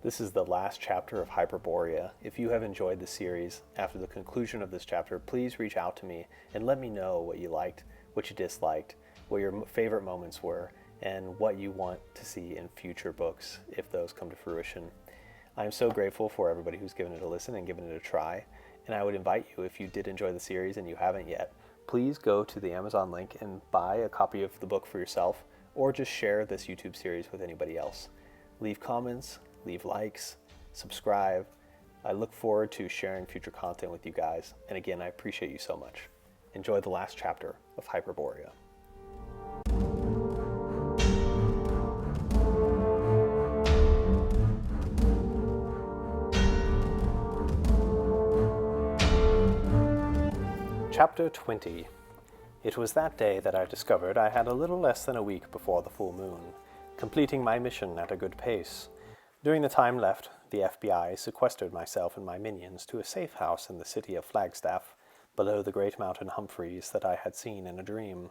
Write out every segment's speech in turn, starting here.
This is the last chapter of Hyper-Borea. If you have enjoyed the series, after the conclusion of this chapter, please reach out to me and let me know what you liked, what you disliked, what your favorite moments were, and what you want to see in future books if those come to fruition. I am so grateful for everybody who's given it a listen and given it a try, and I would invite you, if you did enjoy the series and you haven't yet, please go to the Amazon link and buy a copy of the book for yourself, or just share this YouTube series with anybody else. Leave comments, leave likes, subscribe. I look forward to sharing future content with you guys, and again, I appreciate you so much. Enjoy the last chapter of Hyper-Borea. Chapter 20. It was that day that I discovered I had a little less than a week before the full moon, completing my mission at a good pace. During the time left, the FBI sequestered myself and my minions to a safe house in the city of Flagstaff, below the great mountain Humphreys that I had seen in a dream.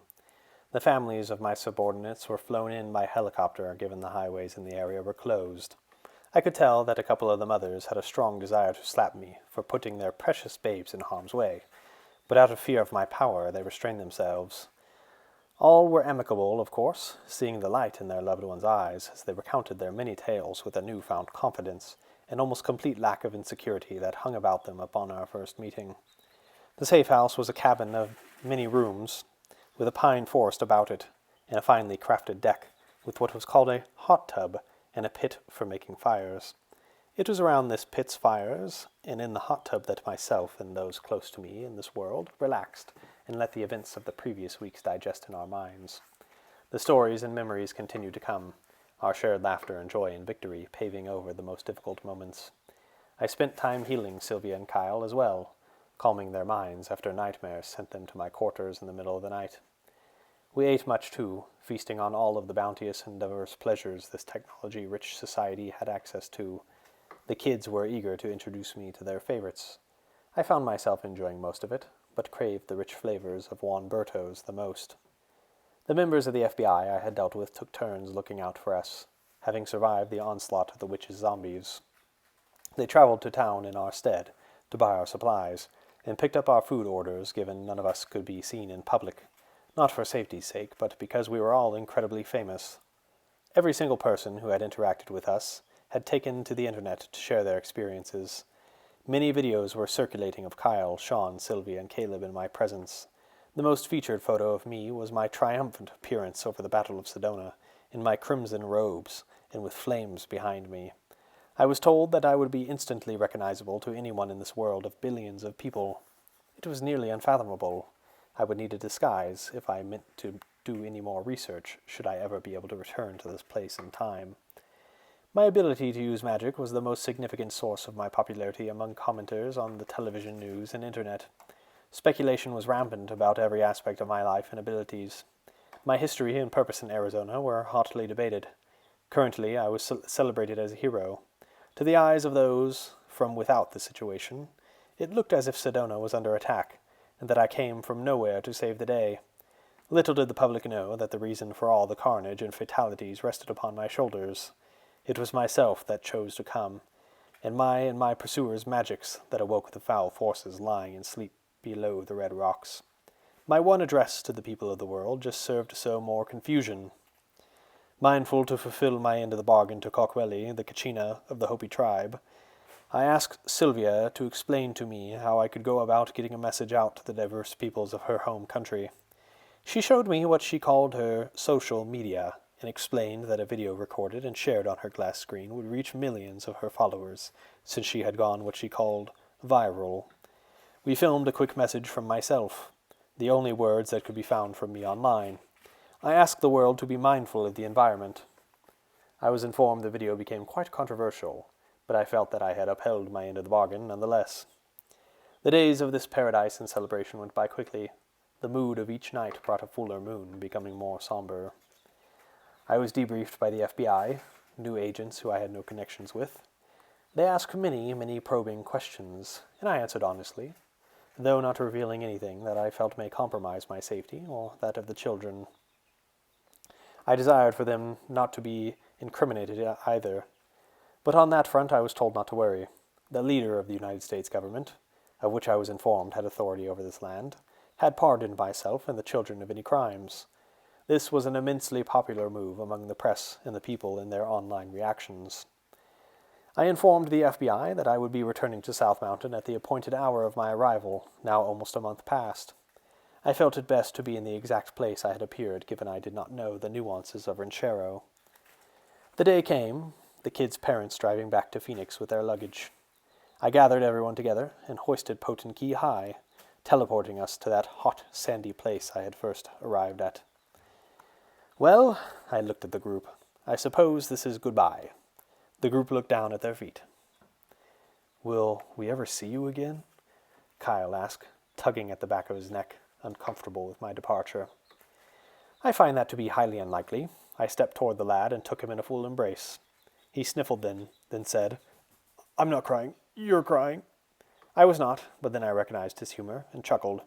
The families of my subordinates were flown in by helicopter, given the highways in the area were closed. I could tell that a couple of the mothers had a strong desire to slap me for putting their precious babes in harm's way, but out of fear of my power they restrained themselves. All were amicable, of course, seeing the light in their loved ones' eyes as they recounted their many tales with a newfound confidence and almost complete lack of insecurity that hung about them upon our first meeting. The safe house was a cabin of many rooms, with a pine forest about it, and a finely crafted deck, with what was called a hot tub and a pit for making fires. It was around this pit's fires, and in the hot tub that myself and those close to me in this world relaxed, and let the events of the previous weeks digest in our minds. The stories and memories continued to come, our shared laughter and joy and victory paving over the most difficult moments. I spent time healing Sylvia and Kyle as well, calming their minds after nightmares sent them to my quarters in the middle of the night. We ate much too, feasting on all of the bounteous and diverse pleasures this technology-rich society had access to. The kids were eager to introduce me to their favorites. I found myself enjoying most of it, but craved the rich flavors of Juan Berto's the most. The members of the FBI I had dealt with took turns looking out for us, having survived the onslaught of the witches' zombies. They traveled to town in our stead to buy our supplies, and picked up our food orders, given none of us could be seen in public, not for safety's sake, but because we were all incredibly famous. Every single person who had interacted with us had taken to the internet to share their experiences. Many videos were circulating of Kyle, Sean, Sylvia, and Caleb in my presence. The most featured photo of me was my triumphant appearance over the Battle of Sedona, in my crimson robes, and with flames behind me. I was told that I would be instantly recognizable to anyone in this world of billions of people. It was nearly unfathomable. I would need a disguise if I meant to do any more research, should I ever be able to return to this place in time. My ability to use magic was the most significant source of my popularity among commenters on the television news and internet. Speculation was rampant about every aspect of my life and abilities. My history and purpose in Arizona were hotly debated. Currently, I was celebrated as a hero. To the eyes of those from without the situation, it looked as if Sedona was under attack, and that I came from nowhere to save the day. Little did the public know that the reason for all the carnage and fatalities rested upon my shoulders. It was myself that chose to come, and my pursuers' magics that awoke the foul forces lying in sleep below the red rocks. My one address to the people of the world just served to sow more confusion. Mindful to fulfill my end of the bargain to Coquelli, the Kachina of the Hopi tribe, I asked Sylvia to explain to me how I could go about getting a message out to the diverse peoples of her home country. She showed me what she called her social media, and explained that a video recorded and shared on her glass screen would reach millions of her followers, since she had gone what she called viral. We filmed a quick message from myself, the only words that could be found from me online. I asked the world to be mindful of the environment. I was informed the video became quite controversial, but I felt that I had upheld my end of the bargain nonetheless. The days of this paradise and celebration went by quickly. The mood of each night brought a fuller moon, becoming more somber. I was debriefed by the FBI, new agents who I had no connections with. They asked many probing questions, and I answered honestly, though not revealing anything that I felt may compromise my safety or that of the children. I desired for them not to be incriminated either, But on that front I was told not to worry. The leader of the United States government, of which I was informed had authority over this land, had pardoned myself and the children of any crimes. This was an immensely popular move among the press and the people in their online reactions. I informed the FBI that I would be returning to South Mountain at the appointed hour of my arrival, now almost a month past. I felt it best to be in the exact place I had appeared, given I did not know the nuances of Rensharo. The day came, the kids' parents driving back to Phoenix with their luggage. I gathered everyone together and hoisted Potent Key high, teleporting us to that hot, sandy place I had first arrived at. Well, I looked at the group. I suppose this is goodbye. The group looked down at their feet. Will we ever see you again? Kyle asked, tugging at the back of his neck, uncomfortable with my departure. I find that to be highly unlikely. I stepped toward the lad and took him in a full embrace. He sniffled then said, "I'm not crying. You're crying." I was not, but then I recognized his humor and chuckled.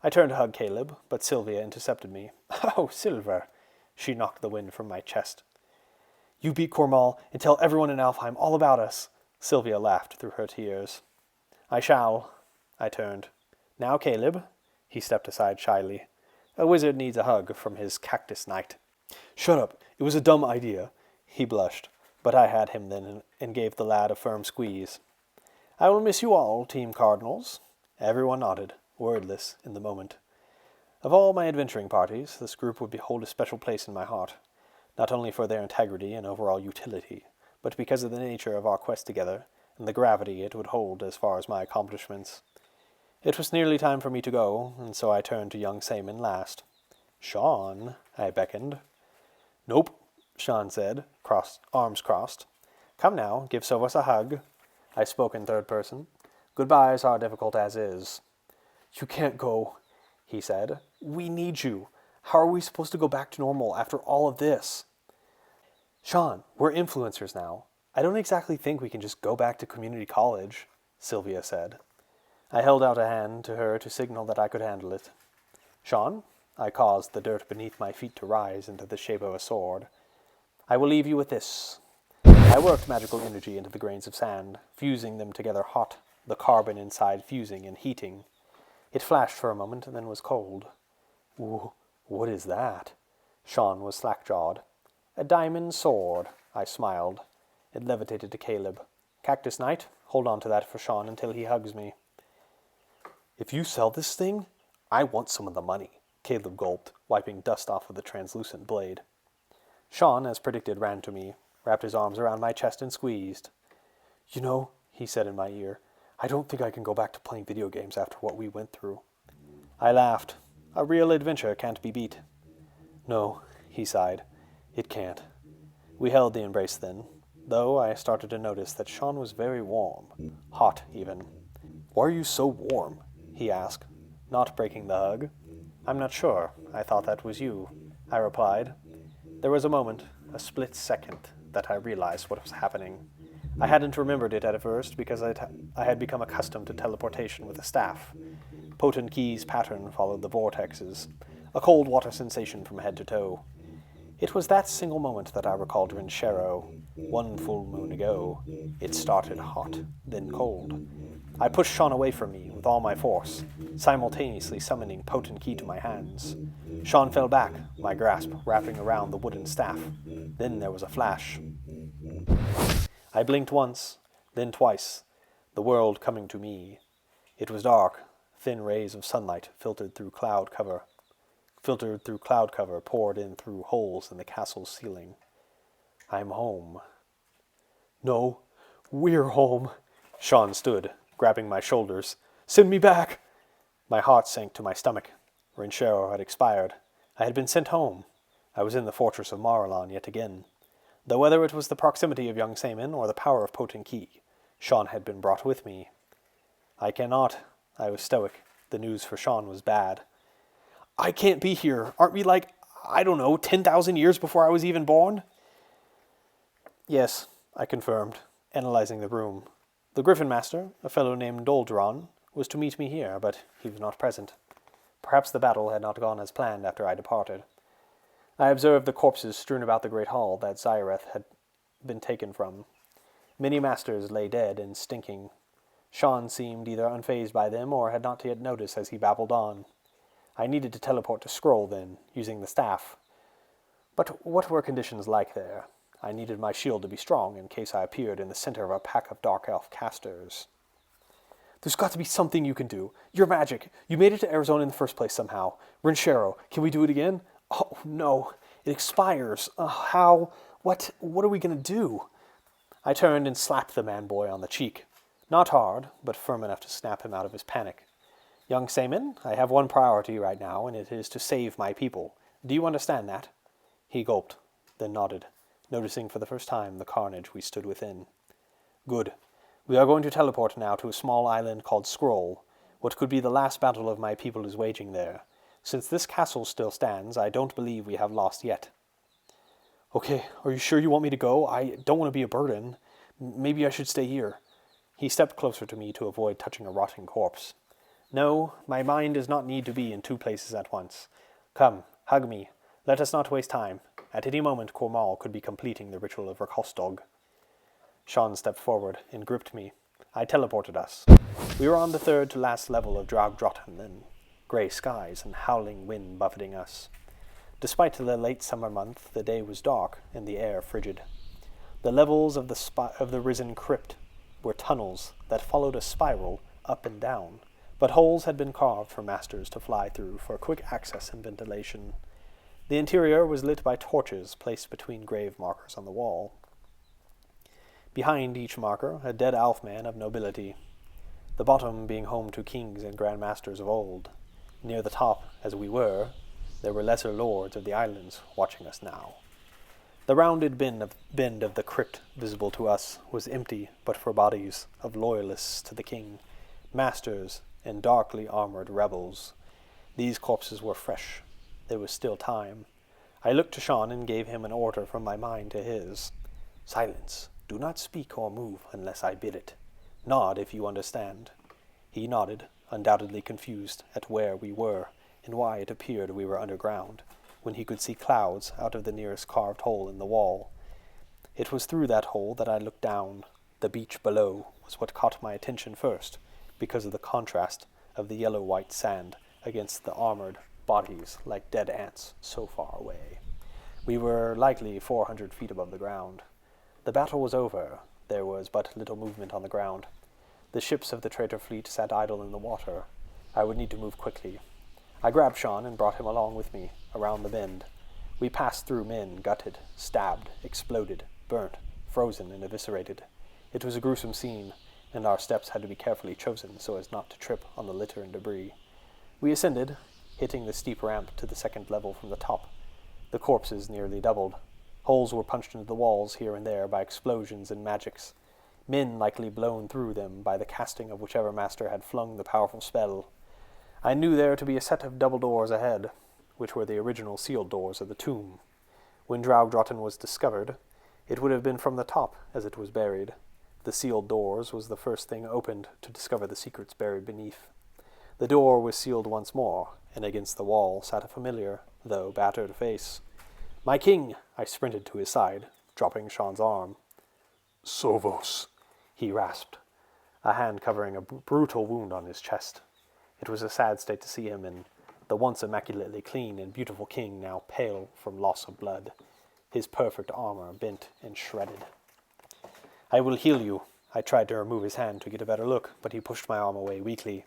I turned to hug Caleb, but Sylvia intercepted me. "Oh, Silver!" She knocked the wind from my chest. "You beat Cormal and tell everyone in Alfheim all about us." Sylvia laughed through her tears. "I shall." I turned. "Now, Caleb." He stepped aside shyly. "A wizard needs a hug from his cactus knight." "Shut up. It was a dumb idea." He blushed, but I had him then and gave the lad a firm squeeze. "I will miss you all, Team Cardinals." Everyone nodded, wordless in the moment. Of all my adventuring parties, this group would hold a special place in my heart, not only for their integrity and overall utility, but because of the nature of our quest together and the gravity it would hold as far as my accomplishments. It was nearly time for me to go, and so I turned to young Saman last. "Sean," I beckoned. "Nope," Sean said, arms crossed. "Come now, give Sovos a hug." I spoke in third person. "Goodbyes are difficult as is." "You can't go," he said. "We need you. How are we supposed to go back to normal after all of this?" "Sean, we're influencers now. I don't exactly think we can just go back to community college," Sylvia said. I held out a hand to her to signal that I could handle it. "Sean," I caused the dirt beneath my feet to rise into the shape of a sword. "I will leave you with this." I worked magical energy into the grains of sand, fusing them together hot, the carbon inside fusing and heating. It flashed for a moment and then was cold. What is that?" Sean was slack-jawed. "A diamond sword," I smiled. It levitated to Caleb. "Cactus Knight, hold on to that for Sean until he hugs me." "If you sell this thing, I want some of the money," Caleb gulped, wiping dust off of the translucent blade. Sean, as predicted, ran to me, wrapped his arms around my chest and squeezed. "You know," he said in my ear, "I don't think I can go back to playing video games after what we went through." I laughed. A real adventure can't be beat. "No," he sighed, "it can't." We held the embrace then, though I started to notice that Sean was very warm, hot even. "Why are you so warm?" he asked, not breaking the hug. "I'm not sure. I thought that was you," I replied. There was a moment, a split second, that I realized what was happening. I hadn't remembered it at first because I had become accustomed to teleportation with a staff. Potent Key's pattern followed the vortexes, a cold water sensation from head to toe. It was that single moment that I recalled Rensharo, one full moon ago. It started hot, then cold. I pushed Sean away from me with all my force, simultaneously summoning Potent Key to my hands. Sean fell back, my grasp wrapping around the wooden staff. Then there was a flash. I blinked once, then twice, the world coming to me. It was dark. Thin rays of sunlight filtered through cloud cover, poured in through holes in the castle's ceiling. I'm home. "No, we're home." Sean stood, grabbing my shoulders. "Send me back." My heart sank to my stomach. Rensharo had expired. I had been sent home. I was in the fortress of Maralon yet again. Though whether it was the proximity of young Saman or the power of Potent Key, Sean had been brought with me. "I cannot." I was stoic. The news for Sean was bad. "I can't be here. Aren't we like, I don't know, 10,000 years before I was even born?" "Yes," I confirmed, analyzing the room. The Griffin Master, a fellow named Doldron, was to meet me here, but he was not present. Perhaps the battle had not gone as planned after I departed. I observed the corpses strewn about the great hall that Zyreth had been taken from. Many masters lay dead and stinking. Sean seemed either unfazed by them or had not yet noticed as he babbled on. I needed to teleport to Scroll then, using the staff. But what were conditions like there? I needed my shield to be strong in case I appeared in the center of a pack of dark elf casters. There's got to be something you can do. You're magic. You made it to Arizona in the first place somehow. Rensharo, can we do it again? Oh, no. It expires. How? What are we going to do? I turned and slapped the man-boy on the cheek. Not hard, but firm enough to snap him out of his panic. Young Seaman, I have one priority right now, and it is to save my people. Do you understand that? He gulped, then nodded, noticing for the first time the carnage we stood within. Good. We are going to teleport now to a small island called Scroll. What could be the last battle of my people is waging there. Since this castle still stands, I don't believe we have lost yet. Okay, are you sure you want me to go? I don't want to be a burden. Maybe I should stay here. He stepped closer to me to avoid touching a rotting corpse. No, my mind does not need to be in two places at once. Come, hug me. Let us not waste time. At any moment, Cormal could be completing the ritual of Rakostog. Sean stepped forward and gripped me. I teleported us. We were on the third to last level of Draugdrotten then, grey skies and howling wind buffeting us. Despite the late summer month, the day was dark and the air frigid. The levels of the risen crypt were tunnels that followed a spiral up and down, but holes had been carved for masters to fly through for quick access and ventilation. The interior was lit by torches placed between grave markers on the wall. Behind each marker, a dead elfman of nobility, the bottom being home to kings and grand masters of old. Near the top, as we were, there were lesser lords of the islands watching us now. The rounded bend of the crypt visible to us was empty but for bodies of loyalists to the king, masters, and darkly armored rebels. These corpses were fresh. There was still time. I looked to Sean and gave him an order from my mind to his. Silence. Do not speak or move unless I bid it. Nod if you understand. He nodded, undoubtedly confused at where we were and why it appeared we were underground, when he could see clouds out of the nearest carved hole in the wall. It was through that hole that I looked down. The beach below was what caught my attention first, because of the contrast of the yellow-white sand against the armored bodies like dead ants so far away. We were likely 400 feet above the ground. The battle was over. There was but little movement on the ground. The ships of the traitor fleet sat idle in the water. I would need to move quickly. I grabbed Sean and brought him along with me, around the bend. We passed through men gutted, stabbed, exploded, burnt, frozen, and eviscerated. It was a gruesome scene, and our steps had to be carefully chosen so as not to trip on the litter and debris. We ascended, hitting the steep ramp to the second level from the top. The corpses nearly doubled. Holes were punched into the walls here and there by explosions and magics, men likely blown through them by the casting of whichever master had flung the powerful spell. I knew there to be a set of double doors ahead, which were the original sealed doors of the tomb. When Draugdrotten was discovered, it would have been from the top as it was buried. The sealed doors was the first thing opened to discover the secrets buried beneath. The door was sealed once more, and against the wall sat a familiar, though battered face. "My king!" I sprinted to his side, dropping Sean's arm. "Sovos," he rasped, a hand covering a brutal wound on his chest. It was a sad state to see him in, the once immaculately clean and beautiful king now pale from loss of blood, his perfect armor bent and shredded. "I will heal you." I tried to remove his hand to get a better look, but he pushed my arm away weakly.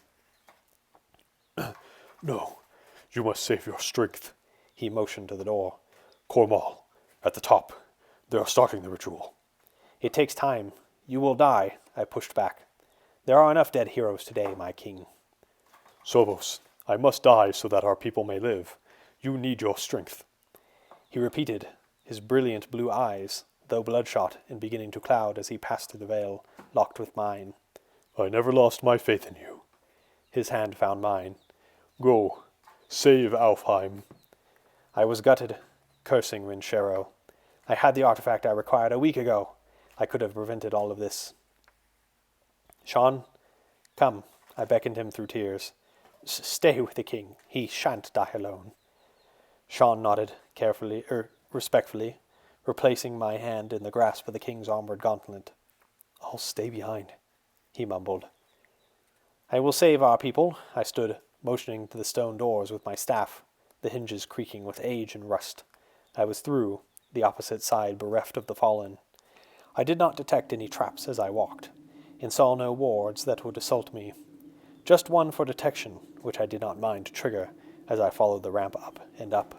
"No, you must save your strength." He motioned to the door. "Cormal, at the top. They are starting the ritual." "It takes time. You will die," I pushed back. "There are enough dead heroes today, my king." "Sovos, I must die so that our people may live. You need your strength." He repeated, his brilliant blue eyes, though bloodshot and beginning to cloud as he passed through the veil, locked with mine. "I never lost my faith in you." His hand found mine. "Go, save Alfheim." I was gutted, cursing Rensharo. I had the artifact I required a week ago. I could have prevented all of this. "Sean, come," I beckoned him through tears. "Stay with the king. He shan't die alone." Sean nodded, respectfully, replacing my hand in the grasp of the king's armored gauntlet. I'll stay behind, he mumbled. I will save our people. I stood, motioning to the stone doors with my staff, the hinges creaking with age and rust. I was through, the opposite side bereft of the fallen. I did not detect any traps as I walked, and saw no wards that would assault me. Just one for detection, which I did not mind to trigger as I followed the ramp up and up.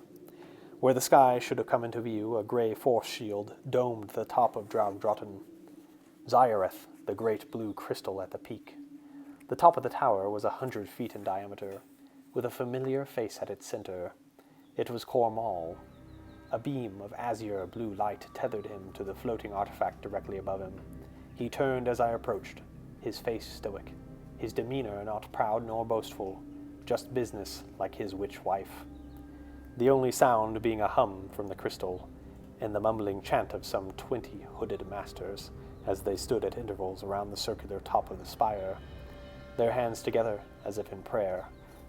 Where the sky should have come into view, a grey force shield domed the top of Draugdrotten. Zyreth, the great blue crystal at the peak. The top of the tower was 100 feet in diameter, with a familiar face at its center. It was Cormal. A beam of azure blue light tethered him to the floating artifact directly above him. He turned as I approached, his face stoic, his demeanor not proud nor boastful, just business like his witch wife. The only sound being a hum from the crystal, and the mumbling chant of some 20 hooded masters as they stood at intervals around the circular top of the spire, their hands together as if in prayer,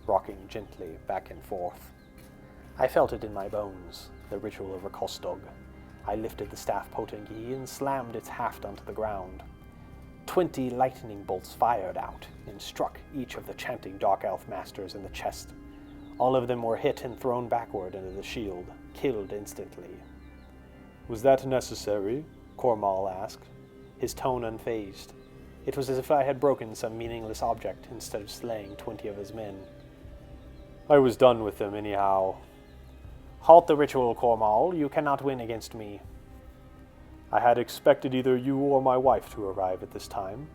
rocking gently back and forth. I felt it in my bones, the ritual of Rekostog. I lifted the staff potengi and slammed its haft onto the ground. 20 lightning bolts fired out and struck each of the chanting dark elf masters in the chest. All of them were hit and thrown backward into the shield, killed instantly. Was that necessary? Cormal asked, his tone unfazed. It was as if I had broken some meaningless object instead of slaying 20 of his men. I was done with them anyhow. Halt the ritual, Cormal. You cannot win against me. I had expected either you or my wife to arrive at this time.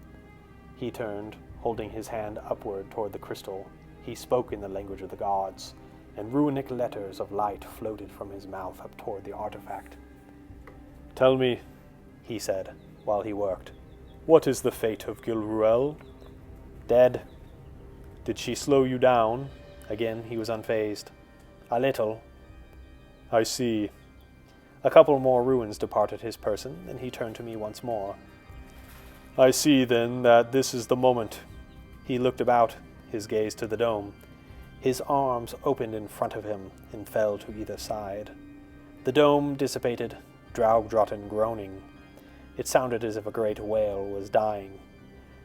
He turned, holding his hand upward toward the crystal. He spoke in the language of the gods, and runic letters of light floated from his mouth up toward the artifact. Tell me, he said, while he worked, what is the fate of Gilruel? Dead. Did she slow you down? Again, he was unfazed. A little. I see. A couple more ruins departed his person, and he turned to me once more. I see, then, that this is the moment. He looked about, his gaze to the dome. His arms opened in front of him and fell to either side. The dome dissipated, Draugdrotten groaning. It sounded as if a great whale was dying.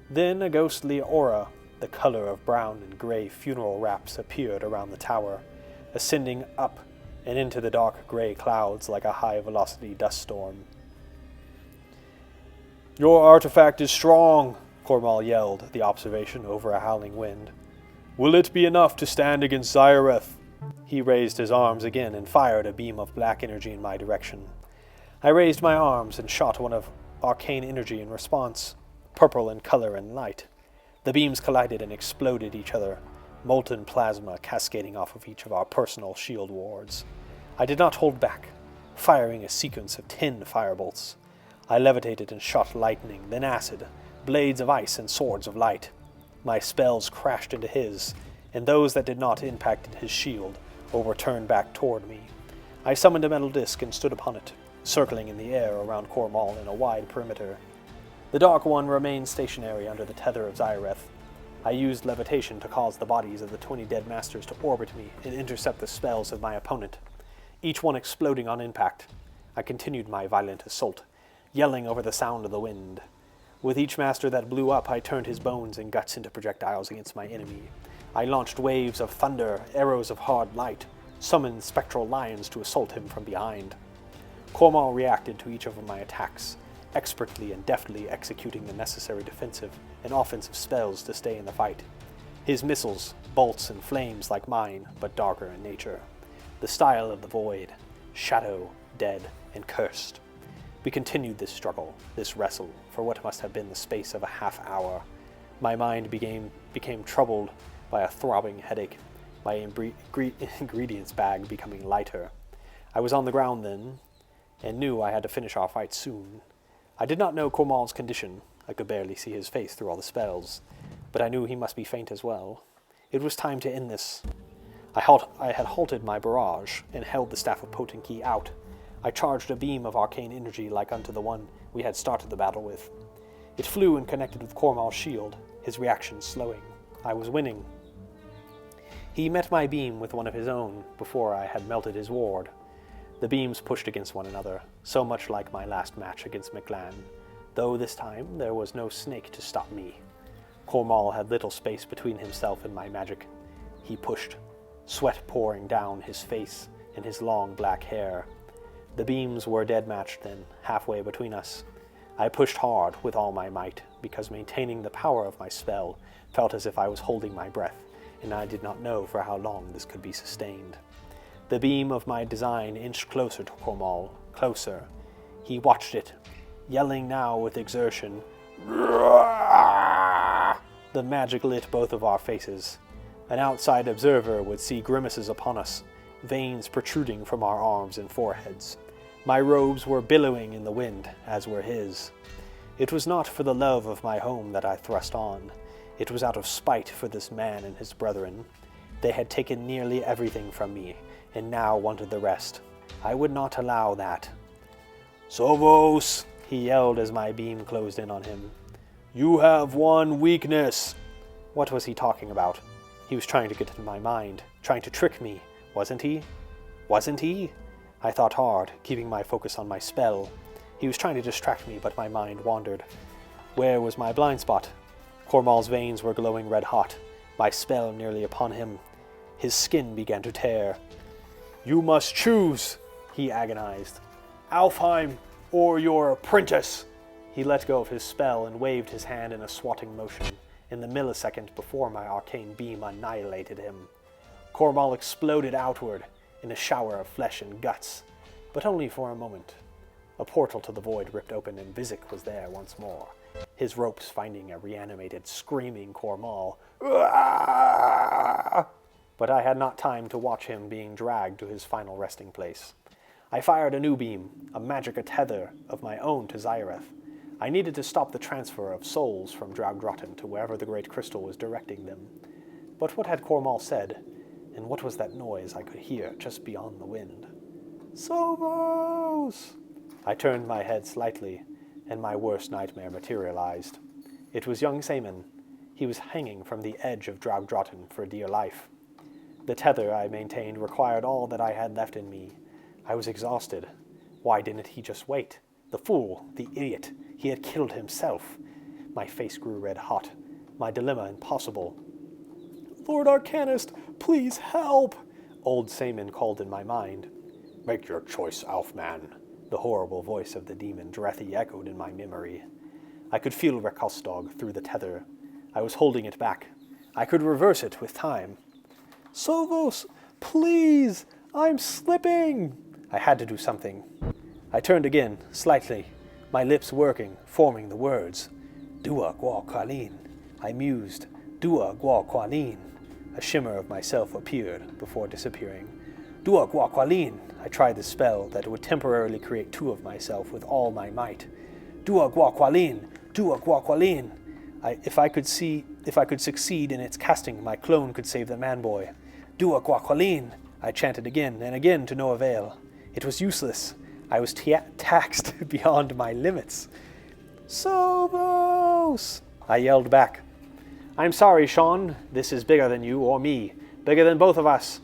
Then a ghostly aura, the color of brown and gray funeral wraps, appeared around the tower, ascending up and into the dark gray clouds like a high-velocity dust storm. Your artifact is strong, Cormal yelled, the observation over a howling wind. Will it be enough to stand against Zyreth? He raised his arms again and fired a beam of black energy in my direction. I raised my arms and shot one of arcane energy in response, purple in color and light. The beams collided and exploded each other, molten plasma cascading off of each of our personal shield wards. I did not hold back, firing a sequence of 10 firebolts. I levitated and shot lightning, then acid, blades of ice and swords of light. My spells crashed into his, and those that did not impact his shield or were turned back toward me. I summoned a metal disc and stood upon it, circling in the air around Cormal in a wide perimeter. The Dark One remained stationary under the tether of Zyreth. I used levitation to cause the bodies of the 20 dead masters to orbit me and intercept the spells of my opponent, each one exploding on impact. I continued my violent assault, yelling over the sound of the wind. With each master that blew up, I turned his bones and guts into projectiles against my enemy. I launched waves of thunder, arrows of hard light, summoned spectral lions to assault him from behind. Cormal reacted to each of my attacks, expertly and deftly executing the necessary defensive and offensive spells to stay in the fight. His missiles, bolts, and flames like mine, but darker in nature. The style of the void, shadow, dead, and cursed. We continued this struggle, this wrestle, for what must have been the space of a half hour. My mind became troubled by a throbbing headache, my ingredients bag becoming lighter. I was on the ground then, and knew I had to finish our fight soon. I did not know Cormal's condition. I could barely see his face through all the spells, but I knew he must be faint as well. It was time to end this. I had halted my barrage and held the Staff of Potenki out. I charged a beam of arcane energy like unto the one we had started the battle with. It flew and connected with Cormal's shield, his reaction slowing. I was winning. He met my beam with one of his own before I had melted his ward. The beams pushed against one another, so much like my last match against McLan. though this time there was no snake to stop me. Cormal had little space between himself and my magic. He pushed, sweat pouring down his face and his long black hair. The beams were dead matched then, halfway between us. I pushed hard with all my might, because maintaining the power of my spell felt as if I was holding my breath, and I did not know for how long this could be sustained. The beam of my design inched closer to Cormal, closer. He watched it, yelling now with exertion. The magic lit both of our faces. An outside observer would see grimaces upon us, veins protruding from our arms and foreheads. My robes were billowing in the wind, as were his. It was not for the love of my home that I thrust on. It was out of spite for this man and his brethren. They had taken nearly everything from me, and now wanted the rest. I would not allow that. "Sovos!" he yelled as my beam closed in on him. "You have one weakness!" What was he talking about? He was trying to get into my mind, trying to trick me, wasn't he? Wasn't he? I thought hard, keeping my focus on my spell. He was trying to distract me, but my mind wandered. Where was my blind spot? Cormal's veins were glowing red hot, my spell nearly upon him. His skin began to tear. "You must choose," he agonized. "Alfheim or your apprentice." He let go of his spell and waved his hand in a swatting motion, in the millisecond before my arcane beam annihilated him. Cormal exploded outward in a shower of flesh and guts, but only for a moment. A portal to the void ripped open and Vizik was there once more, his ropes finding a reanimated, screaming Cormal. "Ah!" But I had not time to watch him being dragged to his final resting place. I fired a new beam, a magic tether of my own to Zyreth. I needed to stop the transfer of souls from Draugdrotten to wherever the great crystal was directing them. But what had Cormal said, and what was that noise I could hear just beyond the wind? "Sovos!" I turned my head slightly, and my worst nightmare materialized. It was young Seaman. He was hanging from the edge of Draugdrotten for dear life. The tether, I maintained, required all that I had left in me. I was exhausted. Why didn't he just wait? The fool, the idiot, he had killed himself. My face grew red hot, my dilemma impossible. "Lord Arcanist, please help!" Old Seaman called in my mind. "Make your choice, Alfman." The horrible voice of the demon Drethi echoed in my memory. I could feel Rekostog through the tether. I was holding it back. I could reverse it with time. "Sovos, please! I'm slipping!" I had to do something. I turned again, slightly, my lips working, forming the words. "Dua gwa Qualin," I mused. "Dua gwa Qualin." A shimmer of myself appeared before disappearing. "Dua gwa Qualin." I tried the spell that would temporarily create two of myself with all my might. "Dua gwa Qualin. Dua gwa Qualin." If I could succeed in its casting, my clone could save the man-boy. "Dua gwa Qualin," I chanted again and again to no avail. It was useless. I was taxed beyond my limits. "Sovos!" I yelled back. "I'm sorry, Sean. This is bigger than you or me. Bigger than both of us."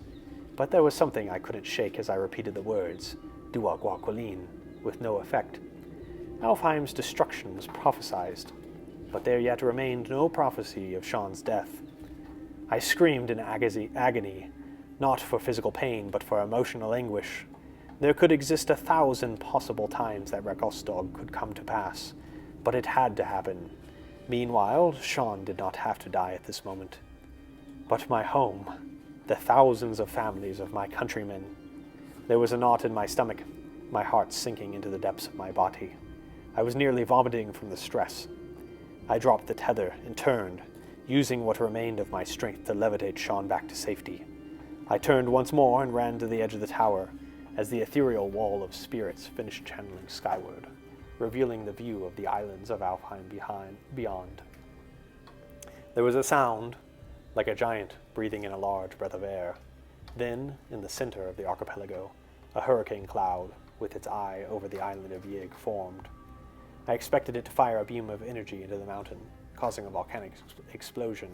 But there was something I couldn't shake as I repeated the words, "Dua gwa Qualin," with no effect. Alfheim's destruction was prophesied, but there yet remained no prophecy of Sean's death. I screamed in agony, not for physical pain, but for emotional anguish. There could exist 1,000 possible times that Rekostog could come to pass, but it had to happen. Meanwhile, Sean did not have to die at this moment. But my home, the thousands of families of my countrymen. There was a knot in my stomach, my heart sinking into the depths of my body. I was nearly vomiting from the stress. I dropped the tether and turned, using what remained of my strength to levitate Sean back to safety. I turned once more and ran to the edge of the tower, as the ethereal wall of spirits finished channeling skyward, revealing the view of the islands of Alfheim beyond. There was a sound, like a giant breathing in a large breath of air. Then, in the center of the archipelago, a hurricane cloud, with its eye over the island of Yig, formed. I expected it to fire a beam of energy into the mountain, causing a volcanic explosion.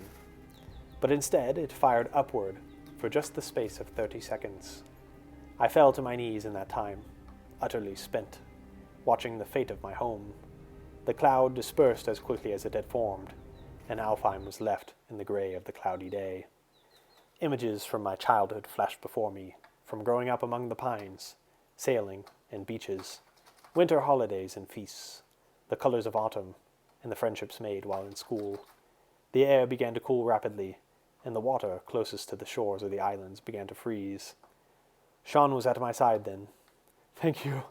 But instead, it fired upward for just the space of 30 seconds. I fell to my knees in that time, utterly spent, watching the fate of my home. The cloud dispersed as quickly as it had formed, and Alfheim was left in the grey of the cloudy day. Images from my childhood flashed before me, from growing up among the pines, sailing and beaches, winter holidays and feasts, the colors of autumn, and the friendships made while in school. The air began to cool rapidly, and the water closest to the shores of the islands began to freeze. Sean was at my side then. "Thank you,"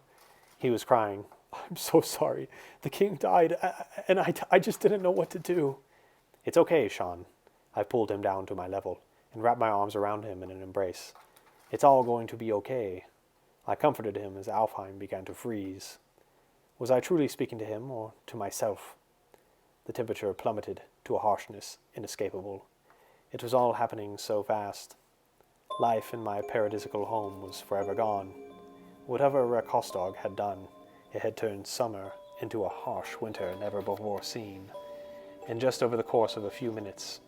he was crying. "I'm so sorry. The king died, and I just didn't know what to do." "It's okay, Sean." I pulled him down to my level and wrapped my arms around him in an embrace. "It's all going to be okay." I comforted him as Alfheim began to freeze. Was I truly speaking to him or to myself? The temperature plummeted to a harshness inescapable. It was all happening so fast. Life in my paradisical home was forever gone. Whatever Rekostog had done, it had turned summer into a harsh winter never before seen, and just over the course of a few minutes.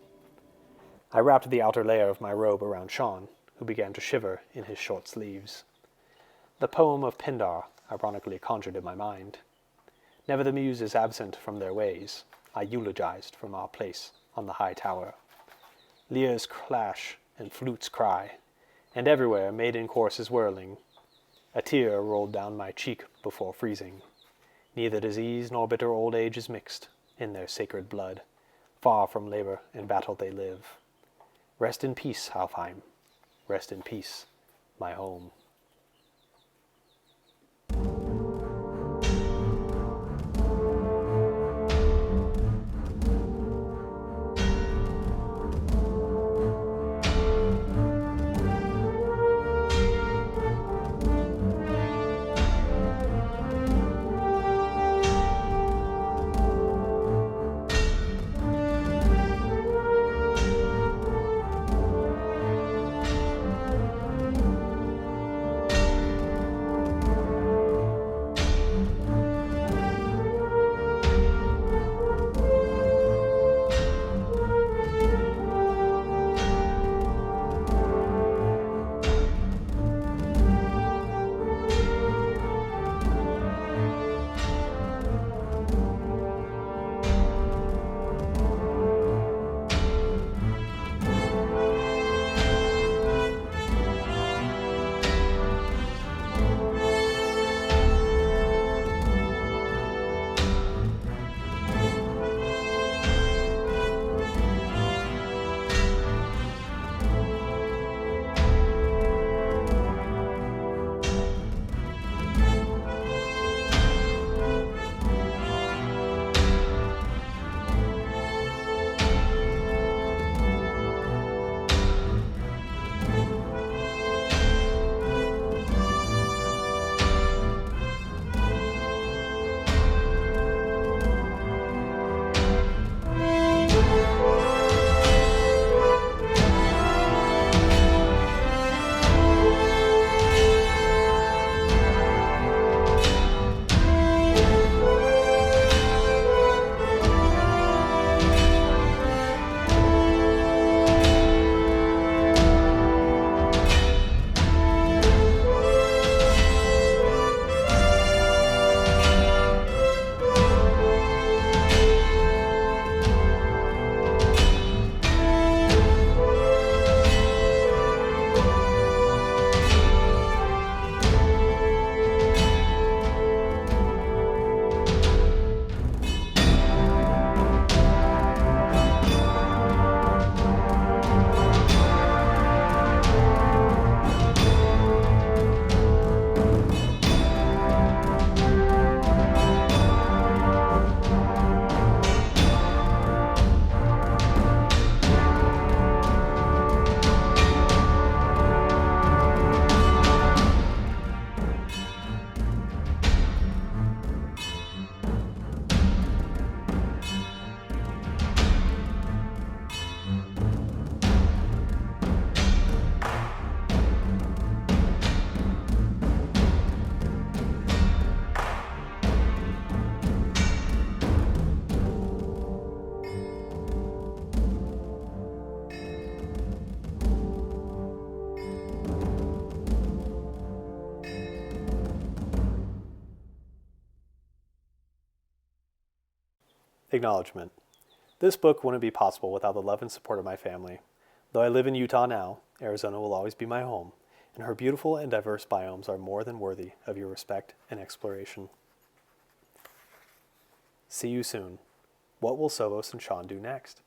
I wrapped the outer layer of my robe around Sean, who began to shiver in his short sleeves. The poem of Pindar ironically conjured in my mind. Never the muses absent from their ways, I eulogized from our place on the high tower. Lyres clash and flutes cry, and everywhere maiden choruses whirling. A tear rolled down my cheek before freezing. Neither disease nor bitter old age is mixed in their sacred blood. Far from labor and battle they live. Rest in peace, Alfheim. Rest in peace, my home. Acknowledgement. This book wouldn't be possible without the love and support of my family. Though I live in Utah now, Arizona will always be my home, and her beautiful and diverse biomes are more than worthy of your respect and exploration. See you soon. What will Sovos and Sean do next?